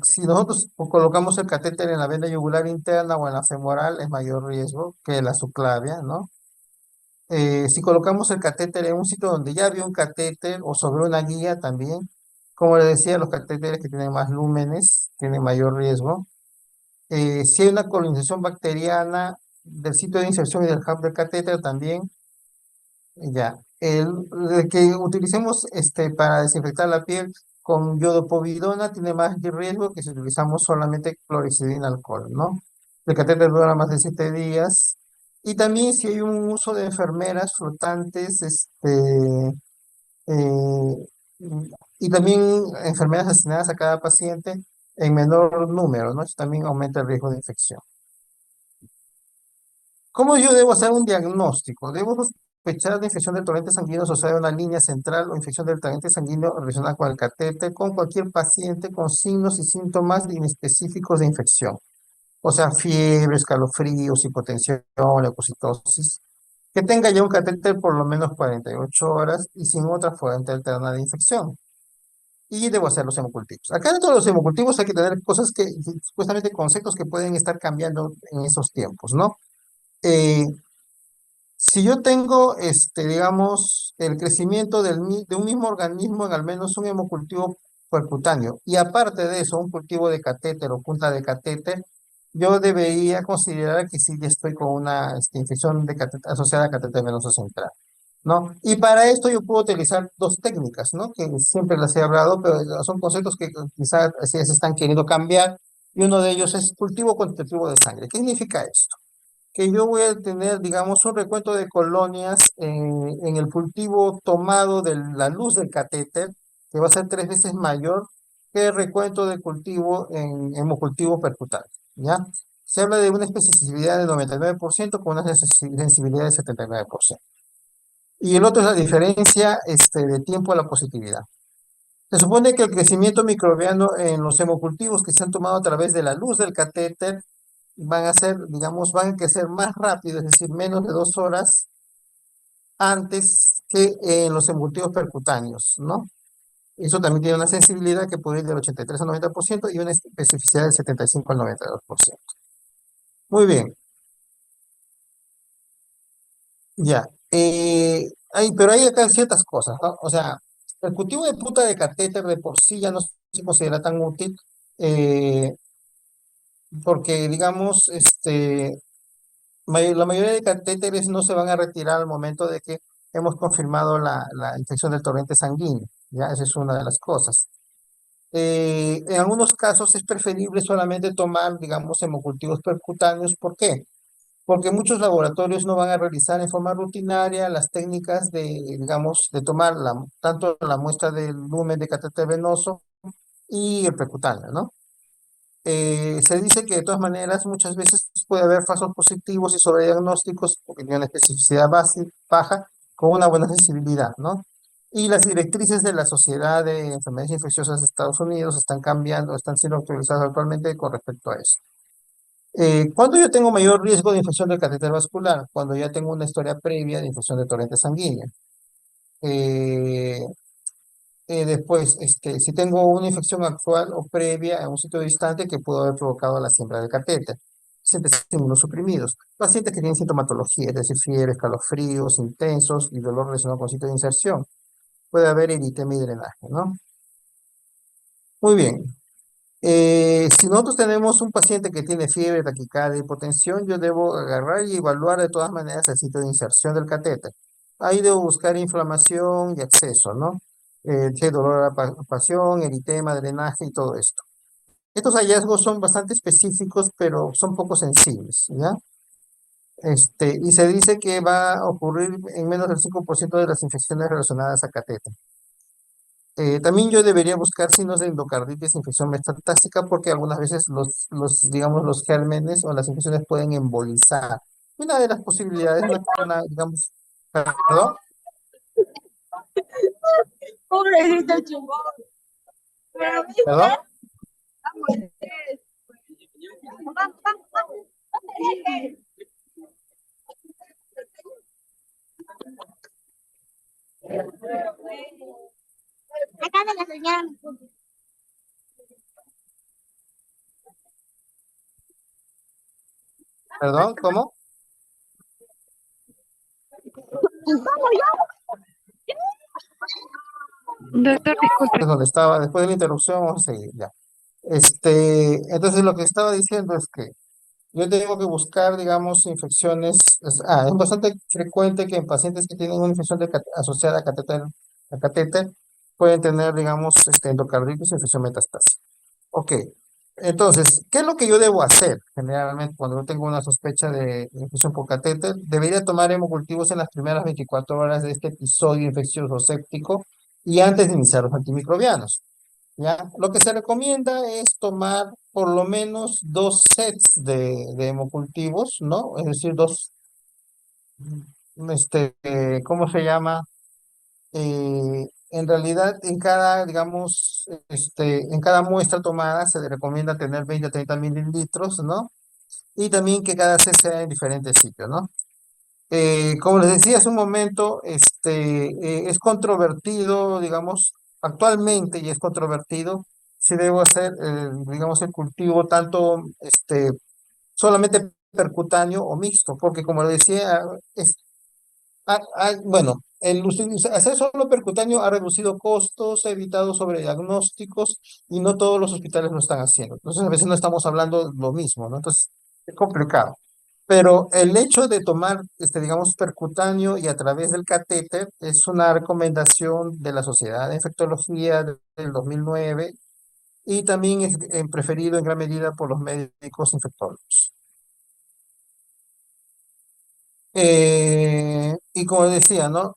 Si nosotros colocamos el catéter en la vena yugular interna o en la femoral, es mayor riesgo que la subclavia, ¿no? Si colocamos el catéter en un sitio donde ya había un catéter o sobre una guía también, como le decía, los catéteres que tienen más lúmenes tienen mayor riesgo. Si hay una colonización bacteriana del sitio de inserción y del hub del catéter también, ya. El que utilicemos para desinfectar la piel con iodopovidona tiene más riesgo que si utilizamos solamente clorexidina alcohol, ¿no? El catéter dura más de 7 días. Y también si hay un uso de enfermeras flotantes, eh, y también enfermeras asignadas a cada paciente en menor número, ¿no? Eso también aumenta el riesgo de infección. ¿Cómo yo debo hacer un diagnóstico? Debo sospechar de infección del torrente sanguíneo asociada a una línea central o infección del torrente sanguíneo relacionada con el catéter con cualquier paciente con signos y síntomas inespecíficos de infección. O sea, fiebre, escalofríos, hipotensión, leucocitosis. Que tenga ya un catéter por lo menos 48 horas y sin otra fuente alterna de infección. Y debo hacer los hemocultivos. Acá dentro de los hemocultivos hay que tener cosas que, supuestamente conceptos que pueden estar cambiando en esos tiempos, ¿no? Eh, Si yo tengo, digamos, el crecimiento de un mismo organismo en al menos un hemocultivo percutáneo y aparte de eso, un cultivo de catéter o punta de catéter, yo debería considerar que sí ya estoy con una infección asociada a catéter venoso central, ¿no? Y para esto yo puedo utilizar dos técnicas, ¿no? Que siempre las he hablado, pero son conceptos que quizás se están queriendo cambiar y uno de ellos es cultivo cuantitativo de sangre. ¿Qué significa esto? Que yo voy a tener, digamos, un recuento de colonias en el cultivo tomado de la luz del catéter, que va a ser 3 veces mayor que el recuento de cultivo en hemocultivo percutáneo, ¿ya? Se habla de una especificidad de 99% con una sensibilidad de 79%. Y el otro es la diferencia de tiempo a la positividad. Se supone que el crecimiento microbiano en los hemocultivos que se han tomado a través de la luz del catéter van a ser, digamos, van a crecer más rápido, es decir, menos de 2 horas antes que en los embutíos percutáneos, ¿no? Eso también tiene una sensibilidad que puede ir del 83 al 90% y una especificidad del 75 al 92%. Muy bien, ya. Pero hay acá ciertas cosas, ¿no? O sea, el cultivo de punta de catéter de por sí ya no se considera tan útil, eh, porque, digamos, la mayoría de catéteres no se van a retirar al momento de que hemos confirmado la infección del torrente sanguíneo. Ya, esa es una de las cosas. En algunos casos es preferible solamente tomar, digamos, hemocultivos percutáneos. ¿Por qué? Porque muchos laboratorios no van a realizar en forma rutinaria las técnicas de, digamos, de tomar tanto la muestra del lumen de catéter venoso y el percutáneo, ¿no? Se dice que de todas maneras muchas veces puede haber falsos positivos y sobrediagnósticos porque tienen una especificidad baja con una buena sensibilidad, ¿no? Y las directrices de la Sociedad de Enfermedades Infecciosas de Estados Unidos están cambiando, están siendo actualizadas actualmente con respecto a eso. ¿Cuándo yo tengo mayor riesgo de infección del catéter vascular? Cuando ya tengo una historia previa de infección de torrente sanguíneo. Eh, Después, si tengo una infección actual o previa en un sitio distante que pudo haber provocado la siembra del catéter. Pacientes inmunosuprimidos. Pacientes que tienen sintomatología, es decir, fiebre, escalofríos intensos y dolor relacionado con sitio de inserción. Puede haber eritema y drenaje, ¿no? Muy bien. Si nosotros tenemos un paciente que tiene fiebre, taquicardia, hipotensión, yo debo agarrar y evaluar de todas maneras el sitio de inserción del catéter. Ahí debo buscar inflamación y acceso, ¿no? Si hay dolor a la pasión, eritema, drenaje y todo esto. Estos hallazgos son bastante específicos, pero son poco sensibles, ¿ya? Y se dice que va a ocurrir en menos del 5% de las infecciones relacionadas a catéter. También yo debería buscar signos de endocarditis, infección metastásica, porque algunas veces digamos, los gérmenes o las infecciones pueden embolizar. Una de las posibilidades, digamos, perdón, Pobrecito chumón. Pero perdón, viste, vamos, vamos, vamos, vamos. Acá de la señal. perdón, ¿cómo? Vamos, doctor, disculpe. Es donde estaba, después de la interrupción, vamos a seguir ya. Entonces lo que estaba diciendo es que yo tengo que buscar, digamos, infecciones. Es bastante frecuente que en pacientes que tienen una infección asociada a catéter pueden tener, digamos, endocarditis o infección metastásica. Ok, entonces, ¿qué es lo que yo debo hacer? Generalmente, cuando yo tengo una sospecha de infección por catéter, debería tomar hemocultivos en las primeras 24 horas de este episodio infeccioso séptico y antes de iniciar los antimicrobianos. ¿Ya? Lo que se recomienda es tomar por lo menos 2 sets de hemocultivos, ¿no? Es decir, ¿cómo se llama? En realidad, digamos, en cada muestra tomada se le recomienda tener 20 a 30 mililitros, ¿no? Y también que cada set sea en diferentes sitios, ¿no? Como les decía hace un momento, es controvertido, digamos, actualmente y es controvertido si debo hacer, digamos, el cultivo tanto, solamente percutáneo o mixto, porque como le decía, bueno, hacer solo percutáneo ha reducido costos, ha evitado sobrediagnósticos y no todos los hospitales lo están haciendo. Entonces, a veces no estamos hablando lo mismo, ¿no? Entonces, es complicado. Pero el hecho de tomar, digamos, percutáneo y a través del catéter es una recomendación de la Sociedad de Infectología del 2009 y también es preferido en gran medida por los médicos infectólogos. Y como decía, ¿no?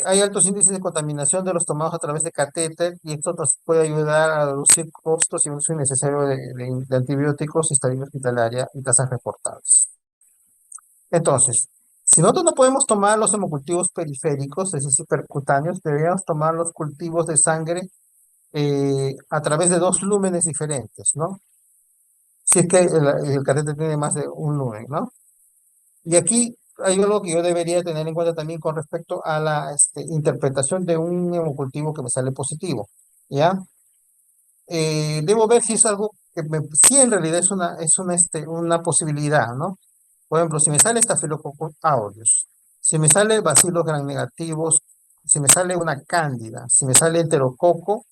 Hay altos índices de contaminación de los tomados a través de catéter y esto nos puede ayudar a reducir costos y uso innecesario de antibióticos, estadía hospitalaria y tasas reportadas. Entonces, si nosotros no podemos tomar los hemocultivos periféricos, es decir, percutáneos, deberíamos tomar los cultivos de sangre a través de 2 lúmenes diferentes, ¿no? Si es que el catéter tiene más de un lumen, ¿no? Y aquí hay algo que yo debería tener en cuenta también con respecto a la interpretación de un hemocultivo que me sale positivo, ¿ya? Debo ver si es algo si en realidad es una posibilidad, ¿no? Por ejemplo, si me sale Staphylococcus aureus, si me sale bacilos gram negativos, si me sale una cándida, si me sale enterococo,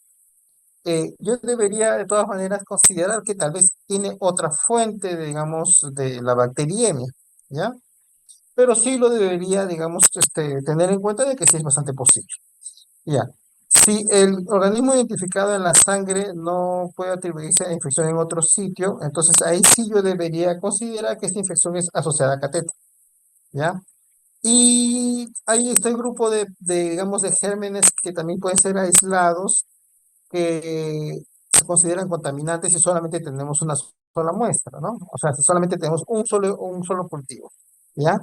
yo debería de todas maneras considerar que tal vez tiene otra fuente, digamos, de la bacteriemia, ¿ya? Pero sí lo debería, digamos, tener en cuenta de que sí es bastante posible. Ya. Si el organismo identificado en la sangre no puede atribuirse a infección en otro sitio, entonces ahí sí yo debería considerar que esta infección es asociada a catéter, ¿ya? Y hay este grupo digamos, de gérmenes que también pueden ser aislados, que se consideran contaminantes si solamente tenemos una sola muestra, ¿no? O sea, si solamente tenemos un solo cultivo, ¿ya?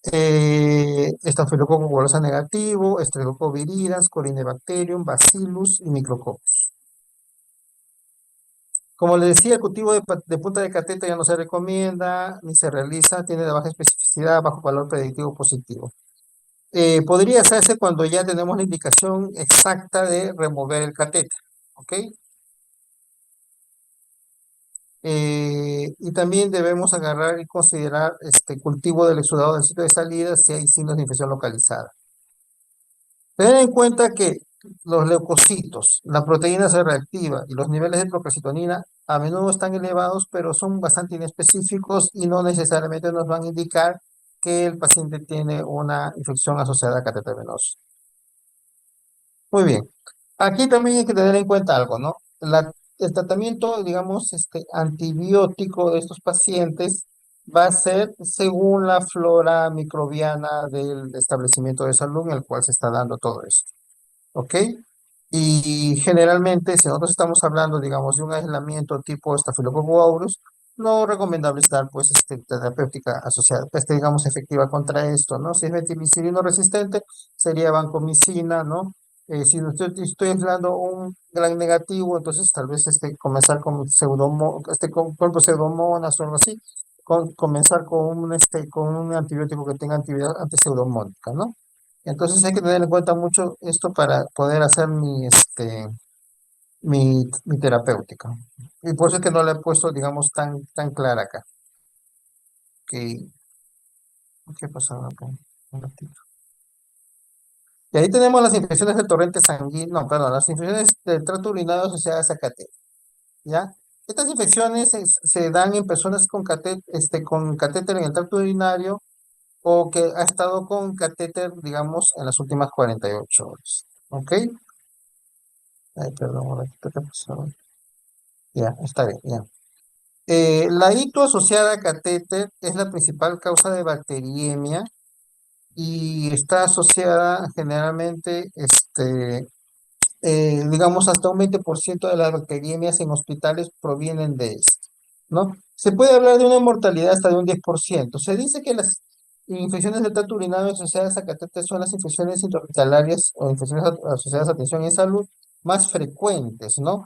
Estafilococo gulosa negativo, Streptococcus viridians, Corynebacterium, Bacillus y Micrococcus. Como le decía, el cultivo de punta de catéter ya no se recomienda ni se realiza, tiene de baja especificidad, bajo valor predictivo positivo. Podría hacerse cuando ya tenemos la indicación exacta de remover el catéter, ¿ok? Y también debemos agarrar y considerar este cultivo del exudado del sitio de salida si hay signos de infección localizada. Tener en cuenta que los leucocitos, la proteína C reactiva y los niveles de procalcitonina a menudo están elevados, pero son bastante inespecíficos y no necesariamente nos van a indicar que el paciente tiene una infección asociada a catéter venoso. Muy bien. Aquí también hay que tener en cuenta algo, ¿no? el tratamiento, digamos, antibiótico de estos pacientes va a ser según la flora microbiana del establecimiento de salud en el cual se está dando todo esto. ¿Ok? Y generalmente, si nosotros estamos hablando, digamos, de un aislamiento tipo Staphylococcus aureus, no recomendable estar, pues, terapéutica asociada, digamos, efectiva contra esto, ¿no? Si es meticilino resistente, sería vancomicina, ¿no? Si estoy aislando un gran negativo, entonces tal vez comenzar con con pseudomonas o algo así, comenzar con un antibiótico que tenga actividad antiseudomónica, ¿no? Entonces hay que tener en cuenta mucho esto para poder hacer mi terapéutica. Y por eso es que no la he puesto, digamos, tan clara acá. ¿Qué, qué pasó acá? Un ratito. Y ahí tenemos las infecciones del torrente sanguíneo, no, perdón, las infecciones del tracto urinario asociadas a catéter, ¿ya? Estas infecciones se dan en personas con catéter en el tracto urinario o que ha estado con catéter, digamos, en las últimas 48 horas. ¿Ok? Ay, perdón, un ratito, ¿qué pasó? Ya, está bien, ya. La hito asociada a catéter es la principal causa de bacteriemia y está asociada generalmente, digamos, hasta un 20% de las bacteriemias en hospitales provienen de esto, ¿no? Se puede hablar de una mortalidad hasta de un 10%. Se dice que las infecciones del tracto urinario asociadas a catéter son las infecciones intrahospitalarias o infecciones asociadas a atención en salud más frecuentes, ¿no?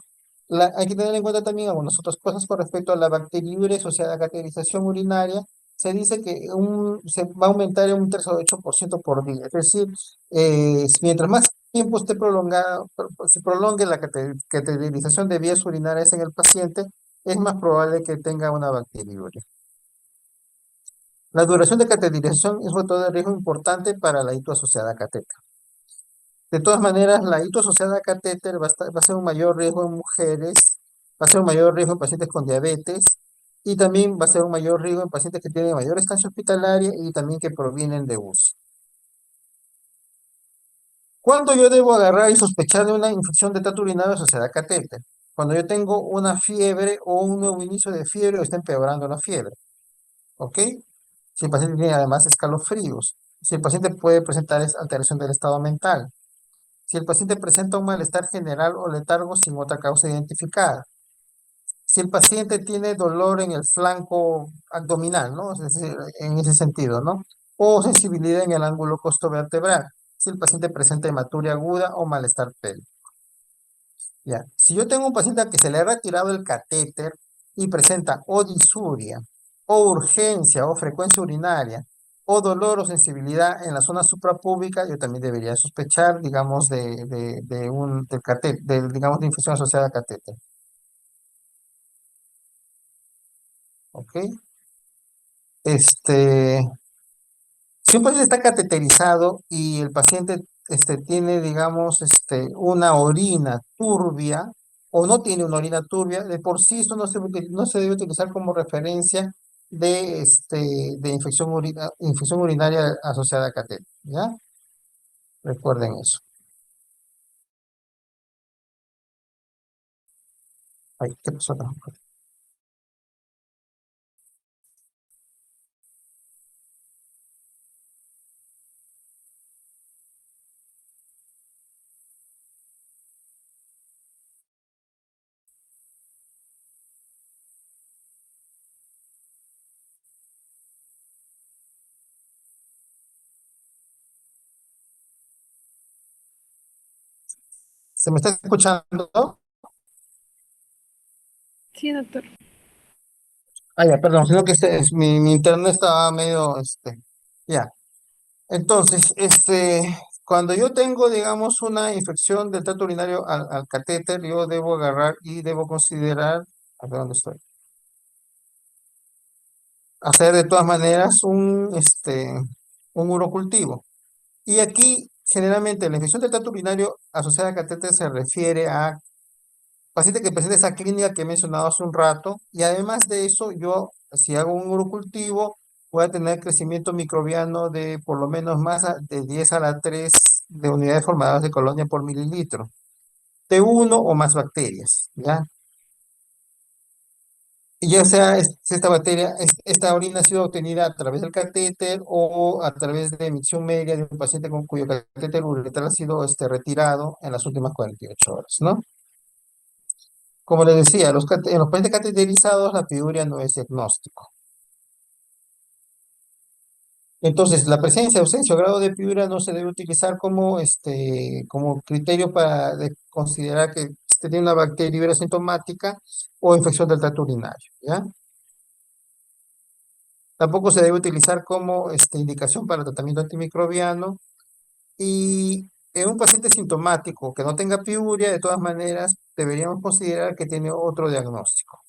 Hay que tener en cuenta también algunas otras cosas con respecto a la bacteriuria asociada a cateterización urinaria. Se dice que se va a aumentar en un 3 a 8% por día. Es decir, mientras más tiempo esté prolongado, se prolongue la cateterización de vías urinarias en el paciente, es más probable que tenga una bacteriuria. La duración de cateterización es un factor de riesgo importante para la hito asociada a catéter. De todas maneras, la hito asociada a catéter va a ser un mayor riesgo en mujeres, va a ser un mayor riesgo en pacientes con diabetes y también va a ser un mayor riesgo en pacientes que tienen mayor estancia hospitalaria y también que provienen de UCI. ¿Cuándo yo debo agarrar y sospechar de una infección de tracto urinario asociada a catéter? Cuando yo tengo una fiebre o un nuevo inicio de fiebre o está empeorando la fiebre. ¿Ok? Si el paciente tiene además escalofríos, si el paciente puede presentar alteración del estado mental, si el paciente presenta un malestar general o letargo sin otra causa identificada, si el paciente tiene dolor en el flanco abdominal, ¿no? Es decir, en ese sentido, ¿no? O sensibilidad en el ángulo costovertebral, si el paciente presenta hematuria aguda o malestar pélvico. Ya. Si yo tengo un paciente al que se le ha retirado el catéter y presenta o disuria, o urgencia, o frecuencia urinaria, o dolor o sensibilidad en la zona suprapúbica, yo también debería sospechar, digamos, del catéter, digamos, de infección asociada a catéter. ¿Ok? Este, si un paciente está cateterizado y el paciente tiene, digamos, una orina turbia o no tiene una orina turbia, de por sí esto no se debe utilizar como referencia de infección urinaria asociada a catéter, ¿ya? Recuerden eso. Ay, ¿qué pasó acá? ¿Se me está escuchando? Sí, doctor. Ah, ya, perdón, sino que mi internet estaba medio, ya. Entonces, cuando yo tengo, digamos, una infección del tracto urinario al catéter, yo debo agarrar y debo considerar, a ver dónde estoy, hacer de todas maneras un urocultivo. Y aquí, generalmente, la infección del tracto urinario asociada a catéter se refiere a paciente que presenta esa clínica que he mencionado hace un rato, y además de eso, yo, si hago un urocultivo, voy a tener crecimiento microbiano de por lo menos de 10 a la 3 de unidades formadoras de colonia por mililitro, de uno o más bacterias, ¿ya? ya sea si esta bacteria, esta orina ha sido obtenida a través del catéter o a través de emisión media de un paciente con cuyo catéter uretral ha sido retirado en las últimas 48 horas, ¿no? Como les decía, en los pacientes cateterizados la piuria no es diagnóstico. Entonces, la presencia, ausencia o grado de piuria no se debe utilizar como criterio para considerar que usted tiene una bacteria asintomática o infección del tracto urinario, ¿ya? Tampoco se debe utilizar como indicación para tratamiento antimicrobiano y en un paciente sintomático que no tenga piuria, de todas maneras, deberíamos considerar que tiene otro diagnóstico.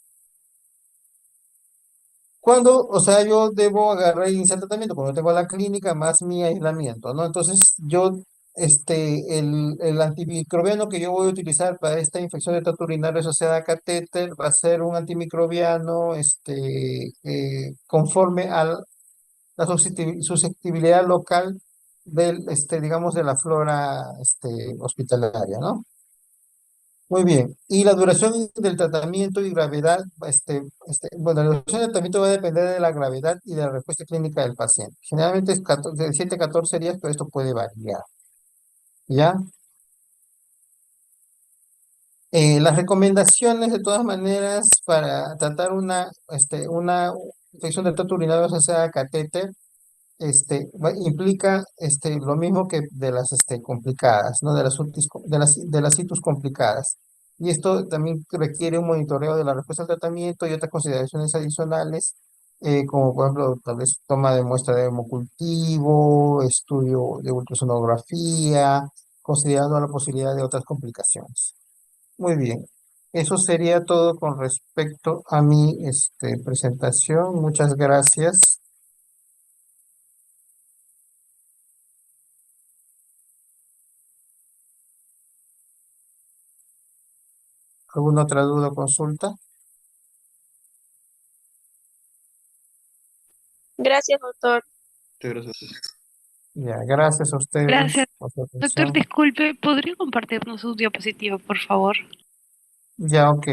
Cuando, o sea, yo debo agarrar y iniciar tratamiento, cuando tengo la clínica más mi aislamiento, ¿no? Entonces, el antimicrobiano que yo voy a utilizar para esta infección de tracto urinario asociada a catéter va a ser un antimicrobiano, conforme a la susceptibilidad local digamos, de la flora, hospitalaria, ¿no? Muy bien. Y la duración del tratamiento y gravedad, bueno, la duración del tratamiento va a depender de la gravedad y de la respuesta clínica del paciente. Generalmente es 14, de 7 a 14 días, pero esto puede variar. ¿Ya? Las recomendaciones, de todas maneras, para tratar una infección del tracto urinario asociada a catéter, implica lo mismo que de las complicadas, ¿no? De las situs complicadas. Y esto también requiere un monitoreo de la respuesta al tratamiento y otras consideraciones adicionales, como por ejemplo, tal vez toma de muestra de hemocultivo, estudio de ultrasonografía, considerando la posibilidad de otras complicaciones. Muy bien. Eso sería todo con respecto a mi presentación. Muchas gracias. ¿Alguna otra duda o consulta? Gracias, doctor. Ya, gracias a Gracias. ustedes por su Doctor, atención. disculpe, ¿podría compartirnos su diapositiva, por favor? Ya, ok.